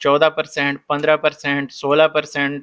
14%, 15%, 16%,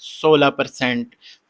16%।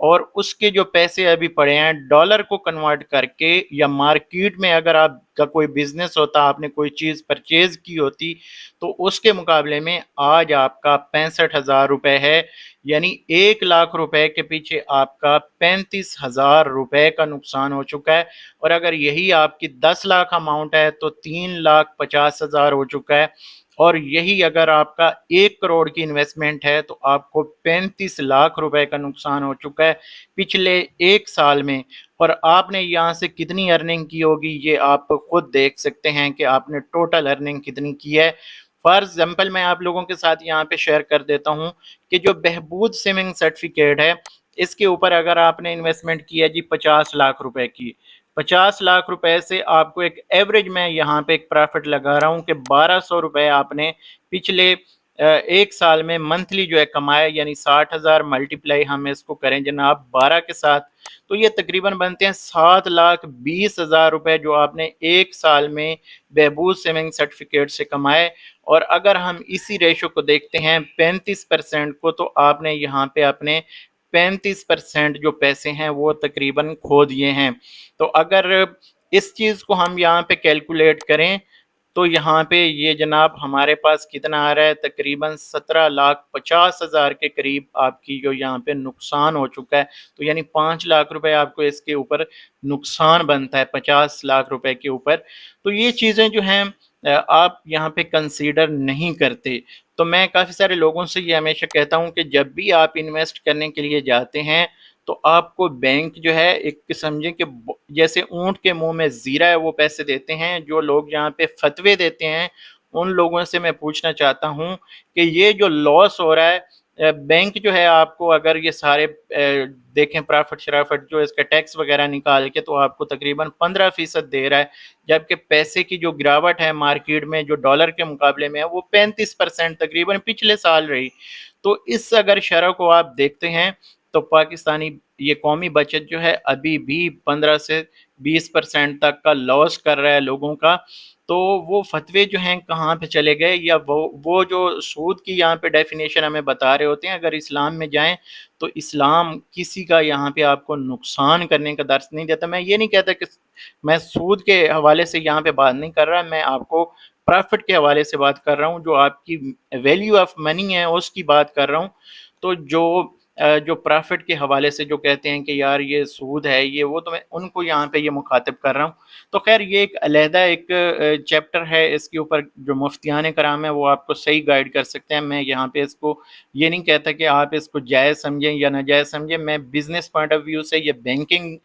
اور اس کے جو پیسے ابھی پڑے ہیں ڈالر کو کنورٹ کر کے، یا مارکیٹ میں اگر آپ کا کوئی بزنس ہوتا، آپ نے کوئی چیز پرچیز کی ہوتی، تو اس کے مقابلے میں آج آپ کا 65,000 روپے ہے، یعنی 1 لاکھ روپے کے پیچھے آپ کا 35,000 روپے کا نقصان ہو چکا ہے۔ اور اگر یہی آپ کی 10 لاکھ اماؤنٹ ہے تو 3,50,000 ہو چکا ہے، اور یہی اگر آپ کا 1 کروڑ کی انویسٹمنٹ ہے تو آپ کو 35 لاکھ روپے کا نقصان ہو چکا ہے پچھلے 1 سال میں۔ اور آپ نے یہاں سے کتنی ارننگ کی ہوگی یہ آپ خود دیکھ سکتے ہیں کہ آپ نے ٹوٹل ارننگ کتنی کی ہے۔ فار ایگزامپل میں آپ لوگوں کے ساتھ یہاں پہ شیئر کر دیتا ہوں کہ جو بہبود سیونگ سرٹیفکیٹ ہے، اس کے اوپر اگر آپ نے انویسٹمنٹ کی ہے جی 50 لاکھ روپے کی، 50 لاکھ روپے سے آپ کو ایک ایوریج میں یہاں پہ ایک پرافٹ لگا رہا ہوں کہ 1,200 روپے آپ نے پچھلے 1 سال میں منتھلی جو ہے کمایا، یعنی 60,000 ملٹیپلائی ہم اس کو کریں جناب 12 کے ساتھ، تو یہ تقریباً بنتے ہیں 7,20,000 روپے جو آپ نے 1 سال میں بہبود سیونگ سرٹیفکیٹ سے کمائے۔ اور اگر ہم اسی ریشو کو دیکھتے ہیں 35% کو، تو آپ نے یہاں پہ اپنے 35% جو پیسے ہیں وہ تقریباً کھو دیے ہیں۔ تو اگر اس چیز کو ہم یہاں پہ کیلکولیٹ کریں تو یہاں پہ یہ جناب ہمارے پاس کتنا آ رہا ہے، تقریباً 17,50,000 کے قریب آپ کی جو یہاں پہ نقصان ہو چکا ہے۔ تو یعنی 5 لاکھ روپے آپ کو اس کے اوپر نقصان بنتا ہے 50 لاکھ روپے کے اوپر۔ تو یہ چیزیں جو ہیں آپ یہاں پہ کنسیڈر نہیں کرتے۔ تو میں کافی سارے لوگوں سے یہ ہمیشہ کہتا ہوں کہ جب بھی آپ انویسٹ کرنے کے لیے جاتے ہیں تو آپ کو بینک جو ہے ایک سمجھیں کہ جیسے اونٹ کے منہ میں زیرہ ہے وہ پیسے دیتے ہیں۔ جو لوگ یہاں پہ فتوے دیتے ہیں ان لوگوں سے میں پوچھنا چاہتا ہوں کہ یہ جو لاس ہو رہا ہے، بینک جو ہے آپ کو اگر یہ سارے دیکھیں پرافٹ شرافٹ جو اس کا ٹیکس وغیرہ نکال کے، تو آپ کو تقریباً 15% دے رہا ہے، جبکہ پیسے کی جو گراوٹ ہے مارکیٹ میں جو ڈالر کے مقابلے میں ہے وہ 35% تقریباً پچھلے سال رہی۔ تو اس اگر شرح کو آپ دیکھتے ہیں تو پاکستانی یہ قومی بچت جو ہے ابھی بھی 15 سے 20% تک کا لاس کر رہا ہے لوگوں کا۔ تو وہ فتوے جو ہیں کہاں پہ چلے گئے، یا وہ جو سود کی یہاں پہ ڈیفینیشن ہمیں بتا رہے ہوتے ہیں، اگر اسلام میں جائیں تو اسلام کسی کا یہاں پہ آپ کو نقصان کرنے کا درس نہیں دیتا۔ میں یہ نہیں کہتا کہ میں سود کے حوالے سے یہاں پہ بات نہیں کر رہا، میں آپ کو پرافٹ کے حوالے سے بات کر رہا ہوں، جو آپ کی ویلیو آف منی ہے اس کی بات کر رہا ہوں۔ تو جو پرافٹ کے حوالے سے جو کہتے ہیں کہ یار یہ سود ہے یہ وہ، تو میں ان کو یہاں پہ یہ مخاطب کر رہا ہوں۔ تو خیر یہ ایک علیحدہ ایک چیپٹر ہے، اس کے اوپر جو مفتیان کرام ہیں وہ آپ کو صحیح گائیڈ کر سکتے ہیں۔ میں یہاں پہ اس کو یہ نہیں کہتا کہ آپ اس کو جائز سمجھیں یا ناجائز سمجھیں، میں بزنس پوائنٹ آف ویو سے یہ بینکنگ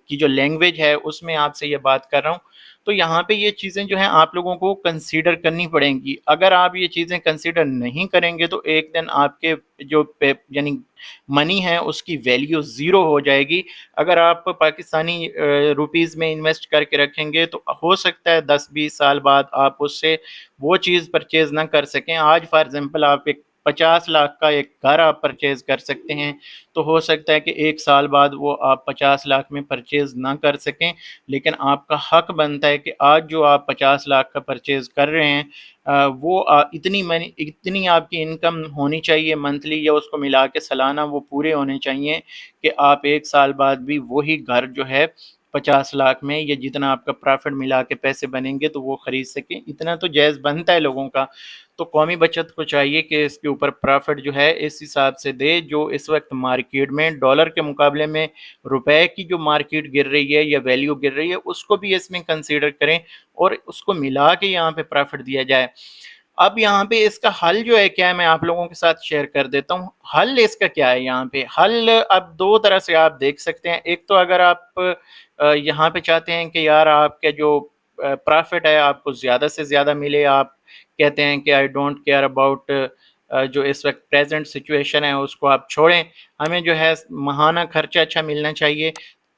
کی جو لینگویج ہے اس میں آپ سے یہ بات کر رہا ہوں۔ تو یہاں پہ یہ چیزیں جو ہیں آپ لوگوں کو کنسیڈر کرنی پڑیں گی۔ اگر آپ یہ چیزیں کنسیڈر نہیں کریں گے تو ایک دن آپ کے جو یعنی منی ہے اس کی ویلیو زیرو ہو جائے گی۔ اگر آپ پاکستانی روپیز میں انویسٹ کر کے رکھیں گے تو ہو سکتا ہے 10-20 سال بعد آپ اس سے وہ چیز پرچیز نہ کر سکیں۔ آج فار ایگزامپل آپ ایک 50 لاکھ کا ایک گھر آپ پرچیز کر سکتے ہیں، تو ہو سکتا ہے کہ 1 سال بعد وہ آپ 50 لاکھ میں پرچیز نہ کر سکیں، لیکن آپ کا حق بنتا ہے کہ آج جو آپ 50 لاکھ کا پرچیز کر رہے ہیں وہ اتنی آپ کی انکم ہونی چاہیے منتھلی، یا اس کو ملا کے سالانہ وہ پورے ہونے چاہیے کہ آپ 1 سال بعد بھی وہی گھر جو ہے 50 لاکھ میں، یا جتنا آپ کا پرافٹ ملا کے پیسے بنیں گے تو وہ خرید سکیں۔ اتنا تو جائز بنتا ہے لوگوں کا۔ تو قومی بچت کو چاہیے کہ اس کے اوپر پرافٹ جو ہے اس حساب سے دے جو اس وقت مارکیٹ میں ڈالر کے مقابلے میں روپے کی جو مارکیٹ گر رہی ہے یا ویلیو گر رہی ہے اس کو بھی اس میں کنسیڈر کریں اور اس کو ملا کے یہاں پہ پرافٹ دیا جائے۔ اب یہاں پہ اس کا حل جو ہے کیا ہے، میں آپ لوگوں کے ساتھ شیئر کر دیتا ہوں۔ حل اس کا کیا ہے، یہاں پہ حل اب دو طرح سے آپ دیکھ سکتے ہیں۔ ایک تو اگر آپ یہاں پہ چاہتے ہیں کہ یار آپ کے جو پرافٹ ہے آپ کو زیادہ سے زیادہ ملے، آپ کہتے ہیں کہ آئی ڈونٹ کیئر اباؤٹ جو اس وقت پریزنٹ سچویشن ہے اس کو آپ چھوڑیں، ہمیں جو ہے ماہانہ خرچہ اچھا ملنا چاہیے،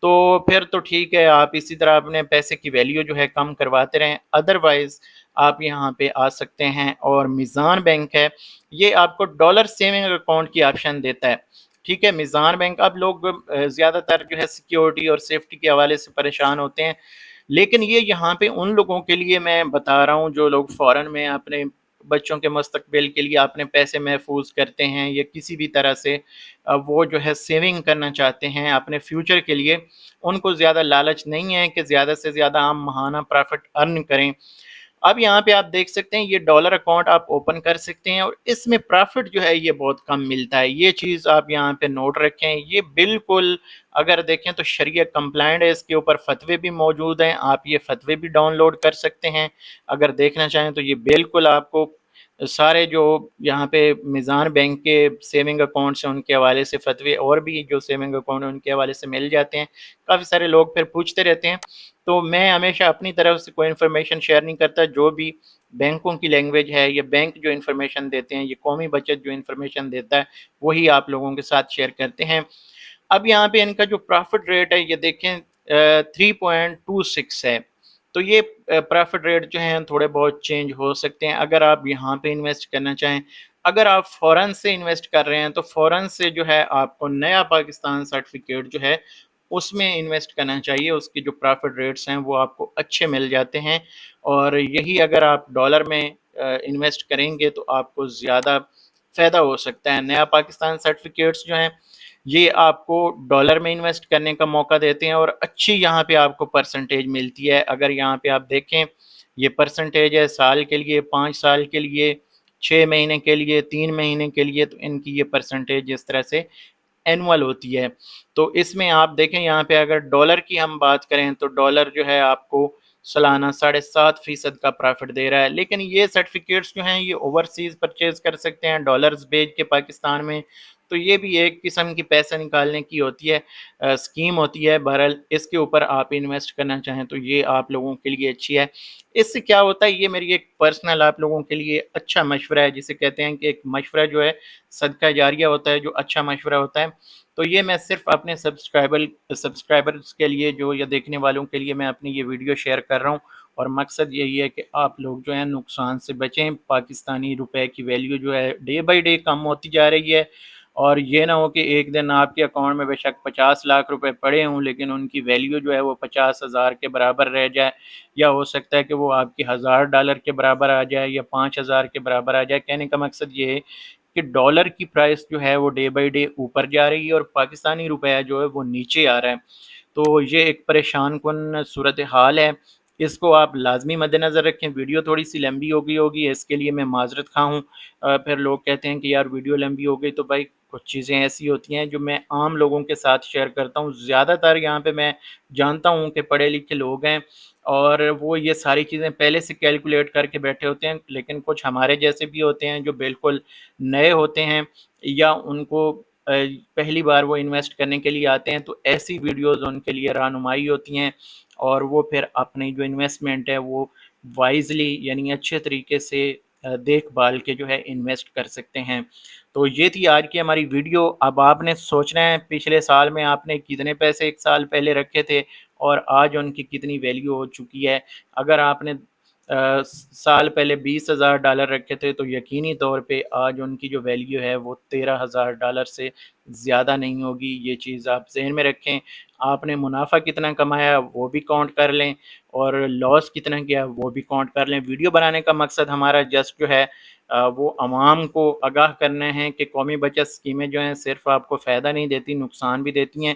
تو پھر تو ٹھیک ہے، آپ اسی طرح اپنے پیسے کی ویلیو جو ہے کم کرواتے رہیں۔ ادروائز آپ یہاں پہ آ سکتے ہیں، اور میزان بینک ہے یہ آپ کو ڈالر سیونگ اکاؤنٹ کی آپشن دیتا ہے۔ ٹھیک ہے، میزان بینک اب لوگ زیادہ تر جو ہے سیکیورٹی اور سیفٹی کے حوالے سے پریشان ہوتے ہیں، لیکن یہ یہاں پہ ان لوگوں کے لیے میں بتا رہا ہوں جو لوگ فورن میں اپنے بچوں کے مستقبل کے لیے اپنے پیسے محفوظ کرتے ہیں یا کسی بھی طرح سے وہ جو ہے سیونگ کرنا چاہتے ہیں اپنے فیوچر کے لیے، ان کو زیادہ لالچ نہیں ہے کہ زیادہ سے زیادہ ہم ماہانہ پرافٹ ارن کریں۔ اب یہاں پہ آپ دیکھ سکتے ہیں یہ ڈالر اکاؤنٹ آپ اوپن کر سکتے ہیں، اور اس میں پرافٹ جو ہے یہ بہت کم ملتا ہے، یہ چیز آپ یہاں پہ نوٹ رکھیں۔ یہ بالکل اگر دیکھیں تو شریعہ کمپلائنٹ ہے، اس کے اوپر فتوے بھی موجود ہیں، آپ یہ فتوے بھی ڈاؤن لوڈ کر سکتے ہیں اگر دیکھنا چاہیں تو۔ یہ بالکل آپ کو سارے جو یہاں پہ میزان بینک کے سیونگ اکاؤنٹس ہیں ان کے حوالے سے فتوے، اور بھی جو سیونگ اکاؤنٹ ہیں ان کے حوالے سے مل جاتے ہیں۔ کافی سارے لوگ پھر پوچھتے رہتے ہیں، تو میں ہمیشہ اپنی طرف سے کوئی انفارمیشن شیئر نہیں کرتا، جو بھی بینکوں کی لینگویج ہے یا بینک جو انفارمیشن دیتے ہیں، یہ قومی بچت جو انفارمیشن دیتا ہے وہی آپ لوگوں کے ساتھ شیئر کرتے ہیں۔ اب یہاں پہ ان کا جو پرافٹ ریٹ ہے یہ دیکھیں 3.26 ہے، تو یہ پرافٹ ریٹ جو ہیں تھوڑے بہت چینج ہو سکتے ہیں اگر آپ یہاں پہ انویسٹ کرنا چاہیں۔ اگر آپ فورن سے انویسٹ کر رہے ہیں تو فورن سے جو ہے آپ کو نیا پاکستان سرٹیفکیٹ جو ہے اس میں انویسٹ کرنا چاہیے، اس کی جو پرافٹ ریٹس ہیں وہ آپ کو اچھے مل جاتے ہیں، اور یہی اگر آپ ڈالر میں انویسٹ کریں گے تو آپ کو زیادہ فائدہ ہو سکتا ہے۔ نیا پاکستان سرٹیفکیٹس جو ہیں یہ آپ کو ڈالر میں انویسٹ کرنے کا موقع دیتے ہیں، اور اچھی یہاں پہ آپ کو پرسنٹیج ملتی ہے۔ اگر یہاں پہ آپ دیکھیں یہ پرسنٹیج ہے سال کے لیے، 5 سال کے لیے، 6 مہینے کے لیے، 3 مہینے کے لیے، تو ان کی یہ پرسنٹیج اس طرح سے اینول ہوتی ہے۔ تو اس میں آپ دیکھیں یہاں پہ اگر ڈالر کی ہم بات کریں تو ڈالر جو ہے آپ کو سالانہ 7.5% کا پرافٹ دے رہا ہے، لیکن یہ سرٹیفکیٹس جو ہیں یہ اوورسیز پرچیز کر سکتے ہیں ڈالرز بھیج کے پاکستان میں، تو یہ بھی ایک قسم کی پیسہ نکالنے کی ہوتی ہے اسکیم ہوتی ہے۔ بہرحال اس کے اوپر آپ انویسٹ کرنا چاہیں تو یہ آپ لوگوں کے لیے اچھی ہے۔ اس سے کیا ہوتا ہے، یہ میری ایک پرسنل آپ لوگوں کے لیے اچھا مشورہ ہے، جسے کہتے ہیں کہ ایک مشورہ جو ہے صدقہ جاریہ ہوتا ہے، جو اچھا مشورہ ہوتا ہے۔ تو یہ میں صرف اپنے سبسکرائبرز کے لیے جو یا دیکھنے والوں کے لیے میں اپنی یہ ویڈیو شیئر کر رہا ہوں، اور مقصد یہی ہے کہ آپ لوگ جو ہیں نقصان سے بچیں۔ پاکستانی روپے کی ویلیو جو ہے ڈے بائی ڈے کم ہوتی جا رہی ہے، اور یہ نہ ہو کہ ایک دن آپ کے اکاؤنٹ میں بے شک 50 لاکھ روپے پڑے ہوں لیکن ان کی ویلیو جو ہے وہ 50,000 کے برابر رہ جائے، یا ہو سکتا ہے کہ وہ آپ کی $1000 کے برابر آ جائے یا 5000 کے برابر آ جائے۔ کہنے کا مقصد یہ ہے کہ ڈالر کی پرائس جو ہے وہ ڈے بائی ڈے اوپر جا رہی ہے اور پاکستانی روپیہ جو ہے وہ نیچے آ رہا ہے، تو یہ ایک پریشان کن صورتحال ہے۔ اس کو آپ لازمی مد نظر رکھیں۔ ویڈیو تھوڑی سی لمبی ہو گئی ہوگی، اس کے لیے میں معذرت خواہ ہوں۔ پھر لوگ کہتے ہیں کہ یار ویڈیو لمبی ہو گئی، تو بھائی کچھ چیزیں ایسی ہوتی ہیں جو میں عام لوگوں کے ساتھ شیئر کرتا ہوں۔ زیادہ تر یہاں پہ میں جانتا ہوں کہ پڑھے لکھے لوگ ہیں اور وہ یہ ساری چیزیں پہلے سے کیلکولیٹ کر کے بیٹھے ہوتے ہیں، لیکن کچھ ہمارے جیسے بھی ہوتے ہیں جو بالکل نئے ہوتے ہیں یا ان کو پہلی بار وہ انویسٹ کرنے کے لیے آتے ہیں، تو ایسی ویڈیوز ان کے لیے رہنمائی ہوتی ہیں، اور وہ پھر اپنی جو انویسٹمنٹ ہے وہ وائزلی یعنی اچھے طریقے سے دیکھ بھال کے جو ہے انویسٹ کر سکتے ہیں۔ تو یہ تھی آج کی ہماری ویڈیو۔ اب آپ نے سوچنا ہے پچھلے سال میں آپ نے کتنے پیسے ایک سال پہلے رکھے تھے اور آج ان کی کتنی ویلیو ہو چکی ہے۔ اگر آپ نے سال پہلے $20,000 رکھے تھے تو یقینی طور پہ آج ان کی جو ویلیو ہے وہ $13,000 سے زیادہ نہیں ہوگی۔ یہ چیز آپ ذہن میں رکھیں۔ آپ نے منافع کتنا کمایا وہ بھی کاؤنٹ کر لیں، اور لاس کتنا کیا وہ بھی کاؤنٹ کر لیں۔ ویڈیو بنانے کا مقصد ہمارا جسٹ جو ہے وہ عوام کو آگاہ کرنا ہے کہ قومی بچت اسکیمیں جو ہیں صرف آپ کو فائدہ نہیں دیتی، نقصان بھی دیتی ہیں۔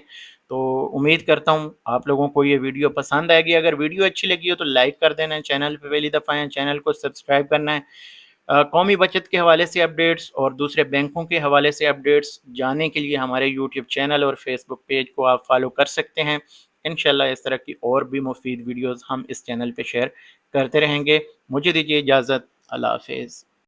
تو امید کرتا ہوں آپ لوگوں کو یہ ویڈیو پسند آئے گی۔ اگر ویڈیو اچھی لگی ہو تو لائک کر دینا ہے، چینل پہ پہلی دفعہ ہیں چینل کو سبسکرائب کرنا ہے۔ قومی بچت کے حوالے سے اپڈیٹس اور دوسرے بینکوں کے حوالے سے اپڈیٹس جاننے کے لیے ہمارے یوٹیوب چینل اور فیس بک پیج کو آپ فالو کر سکتے ہیں۔ انشاءاللہ اس طرح کی اور بھی مفید ویڈیوز ہم اس چینل پہ شیئر کرتے رہیں گے۔ مجھے دیجیے اجازت، اللہ حافظ۔